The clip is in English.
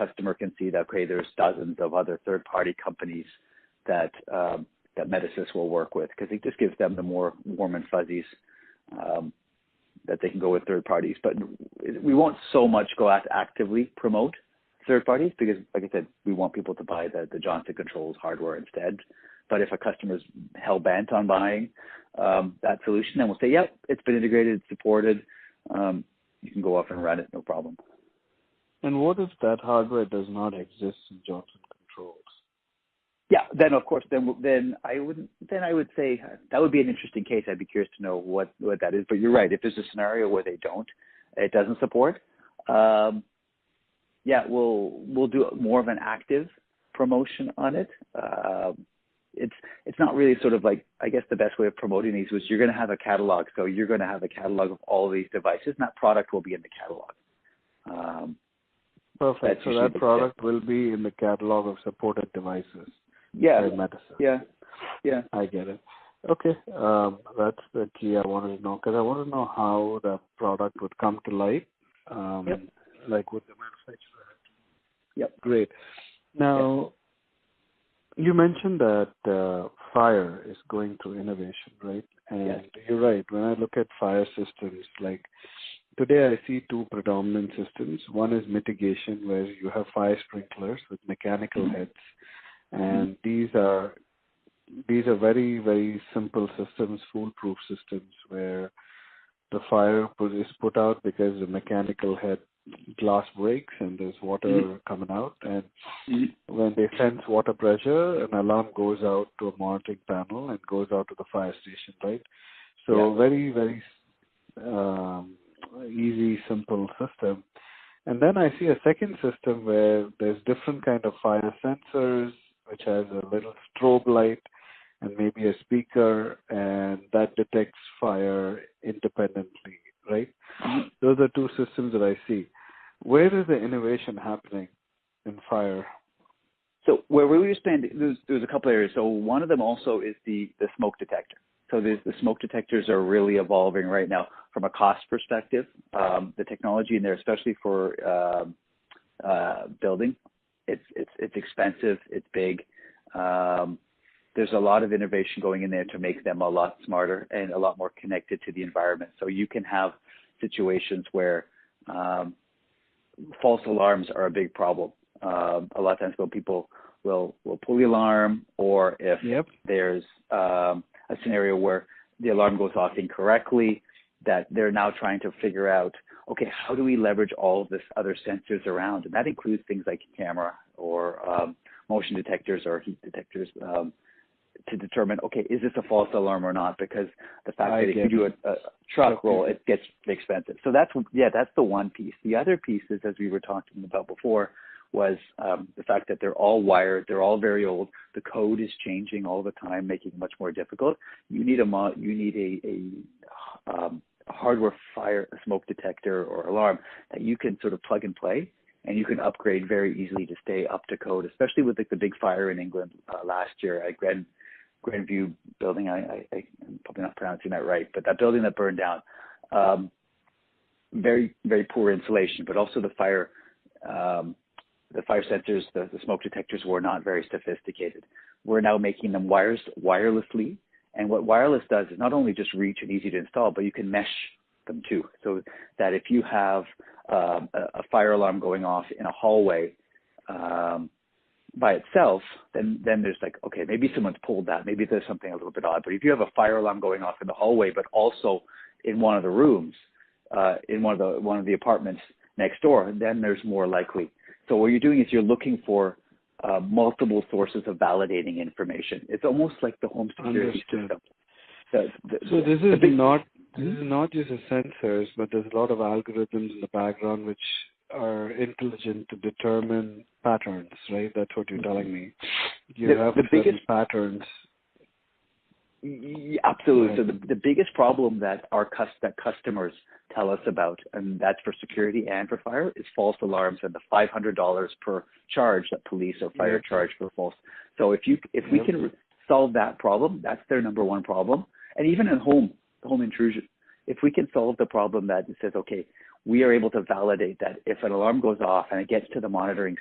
customer can see that, okay, there's dozens of other third-party companies that Metasys will work with, because it just gives them the more warm and fuzzies that they can go with third parties. But we won't so much go out to actively promote third parties, because, like I said, we want people to buy the Johnson Controls hardware instead. But if a customer's hell-bent on buying that solution, then we'll say, yep, it's been integrated, it's supported. You can go off and run it, no problem. And what if that hardware does not exist in Johnson Controls? Yeah, then of course, then I would say that would be an interesting case. I'd be curious to know what that is. But you're right. If there's a scenario where it doesn't support, yeah, we'll do more of an active promotion on it. It's not really sort of like, I guess the best way of promoting these was you're going to have a catalog. So you're going to have a catalog of all these devices, and that product will be in the catalog. Perfect. So that product will be in the catalog of supported devices. Yeah. Yeah. I get it. Okay. That's the key I wanted to know, because I want to know how the product would come to light, like with the manufacturer. Yep. Great. Now, you mentioned that fire is going through innovation, right? And you're right. When I look at fire systems, like today I see two predominant systems. One is mitigation, where you have fire sprinklers with mechanical heads. And these are very, very simple systems, foolproof systems, where the fire is put out because the mechanical head glass breaks and there's water coming out. And when they sense water pressure, an alarm goes out to a monitoring panel and goes out to the fire station, right? So very, very easy, simple system. And then I see a second system where there's different kind of fire sensors, which has a little strobe light and maybe a speaker, and that detects fire independently, right? Those are two systems that I see. Where is the innovation happening in fire? So where we expand, there's a couple areas. So one of them also is the smoke detector. So the smoke detectors are really evolving right now from a cost perspective. The technology in there, especially for building, it's expensive, it's big. There's a lot of innovation going in there to make them a lot smarter and a lot more connected to the environment. So you can have situations where false alarms are a big problem. A lot of times when people will pull the alarm, or if there's a scenario where the alarm goes off incorrectly, that they're now trying to figure out, okay, how do we leverage all of this other sensors around? And that includes things like camera or motion detectors or heat detectors to determine, okay, is this a false alarm or not? Because the fact that if you do a truck roll, it gets expensive. So that's the one piece. The other piece is, as we were talking about before, was the fact that they're all wired, they're all very old. The code is changing all the time, making it much more difficult. You need a hardware fire smoke detector or alarm that you can sort of plug and play, and you can upgrade very easily to stay up to code, especially with the big fire in England last year at Grandview building. I'm probably not pronouncing that right, but that building that burned down, very, very poor insulation, but also the fire sensors, the smoke detectors were not very sophisticated. We're now making them wirelessly. And what wireless does is not only just reach and easy to install, but you can mesh them too. So that if you have a fire alarm going off in a hallway by itself, then there's like, okay, maybe someone's pulled that. Maybe there's something a little bit odd. But if you have a fire alarm going off in the hallway, but also in one of the rooms, in one of the apartments next door, then there's more likely. So what you're doing is you're looking for multiple sources of validating information. It's almost like the home security system. So this is not just the sensors, but there's a lot of algorithms in the background which are intelligent to determine patterns, right? That's what you're telling me. You have the biggest patterns. Yeah, absolutely. So the biggest problem that that customers tell us about, and that's for security and for fire, is false alarms and the $500 per charge that police or fire charge for false. So if we can solve that problem, that's their number one problem. And even in home intrusion, if we can solve the problem that it says, okay, we are able to validate that if an alarm goes off and it gets to the monitoring